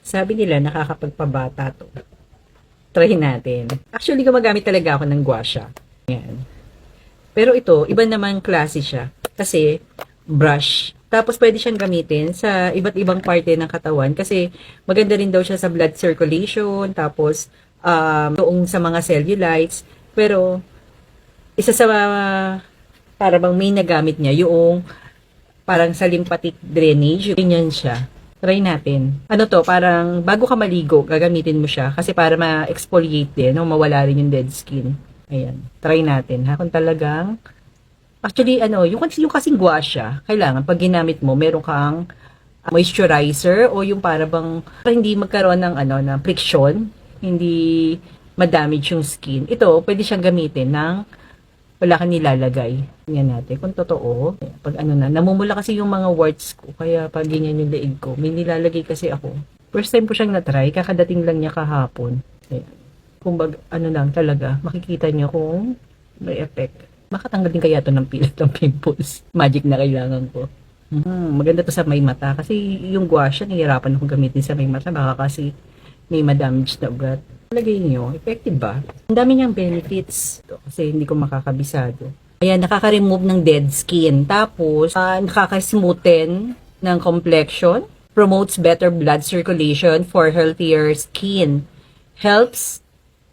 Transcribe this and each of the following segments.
Sabi nila nakakapagpabata to. Try natin. Actually, gumagamit talaga ako ng gua sha. Ayan. Pero ito, iba naman klase siya. Kasi, brush. Tapos, pwede siyang gamitin sa iba't ibang parte ng katawan. Kasi, maganda rin daw siya sa blood circulation. Tapos, doong sa mga cellulites. Pero, isa sa para bang may nagamit niya, yung parang sa lymphatic drainage. Ganyan siya. Try natin. Ano to, parang bago ka maligo, gagamitin mo siya. Kasi para ma-exfoliate din, no? Mawala rin yung dead skin. Ayan. Try natin, ha? Kung talagang, actually, yung kasing gua sha, kailangan, pag ginamit mo, meron kang moisturizer, o yung para bang, para hindi magkaroon ng, ng friction, hindi ma-damage yung skin. Ito, pwede siyang gamitin ng wala kang nilalagay. Tingnan natin kung totoo. Pag namumula kasi yung mga warts ko. Kaya pag ganyan yung leeg ko, may nilalagay kasi ako. First time ko siyang na-try. Kakadating lang niya kahapon. Ayan. Kung lang talaga, makikita niyo kung may effect. Makatanggal din kaya to ng pilit ng pimples. Magic na kailangan ko. Maganda to sa may mata. Kasi yung gua sha, nahihirapan akong gamitin sa may mata. Baka kasi may ma-damage na ugat. Lagay nyo, effective ba? Ang dami niyang benefits. Ito, kasi hindi ko makakabisado. Ayan, nakaka-remove ng dead skin. Tapos, nakaka-smoothen ng complexion. Promotes better blood circulation for healthier skin. Helps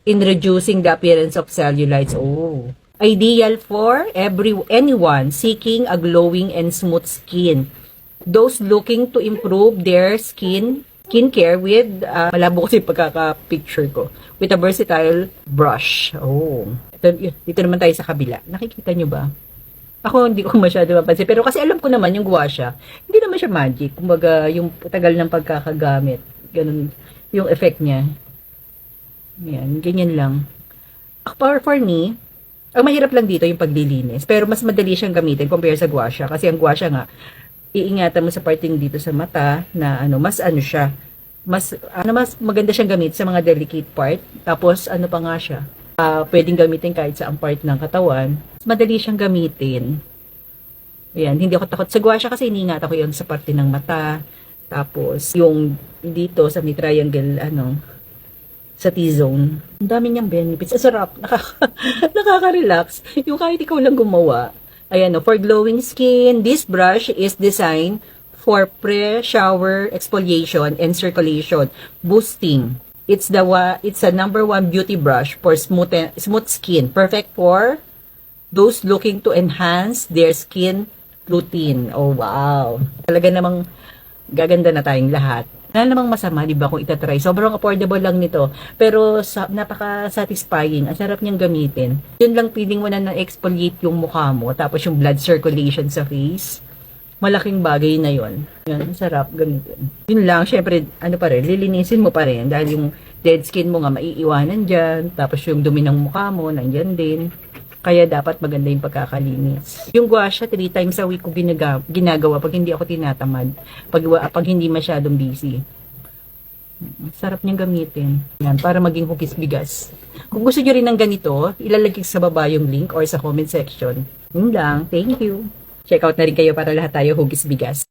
in reducing the appearance of cellulites. Oh. Ideal for anyone seeking a glowing and smooth skin. Those looking to improve their skincare with, malabo kasi pagkaka-picture ko, with a versatile brush. Oh. Dito naman tayo sa kabila. Nakikita nyo ba? Ako hindi ko masyado mapansin. Pero kasi alam ko naman yung gua sha, hindi naman siya magic. Kumbaga, yung tagal ng pagkakagamit. Ganun yung effect niya. Yan, ganyan lang. For me, ang mahirap lang dito yung paglilinis. Pero mas madali siyang gamitin compare sa gua sha. Kasi ang gua sha nga, iingatan mo sa parting dito sa mata na mas siya. Mas maganda siyang gamit sa mga delicate part. Tapos pa nga siya. Pwedeng gamitin kahit sa ang part ng katawan. Mas madali siyang gamitin. Ayan, hindi ako takot sa gua sha kasi iniingatan ko yun sa parte ng mata. Tapos yung dito sa may triangle sa T-zone. Ang dami niyang benefits. Ang sarap. Nakaka-relax. Yung kahit ikaw lang gumawa. Ayan, for glowing skin, this brush is designed for pre-shower exfoliation and circulation boosting. It's a number 1 beauty brush for smooth skin, perfect for those looking to enhance their skin routine. Oh, wow. Talaga namang gaganda na tayong lahat. Wala namang masama, di ba, kung itatry. Sobrang affordable lang nito. Pero napaka-satisfying. Ang sarap niyang gamitin. Yun lang, feeling mo na exfoliate yung mukha mo. Tapos yung blood circulation sa face. Malaking bagay na yun. Yan, ang sarap gamitin. Yun lang, syempre, lilinisin mo pa rin. Dahil yung dead skin mo nga maiiwanan dyan. Tapos yung dumi ng mukha mo, nandyan din. Kaya dapat maganda yung pagkakalinis. Yung gua sha, 3 times a week ko ginagawa pag hindi ako tinatamad. Pag hindi masyadong busy. Sarap niyang gamitin. Yan, para maging hugis bigas. Kung gusto niyo rin ng ganito, ilalagay sa baba yung link or sa comment section. Yun lang. Thank you. Check out na rin kayo para lahat tayo hugis bigas.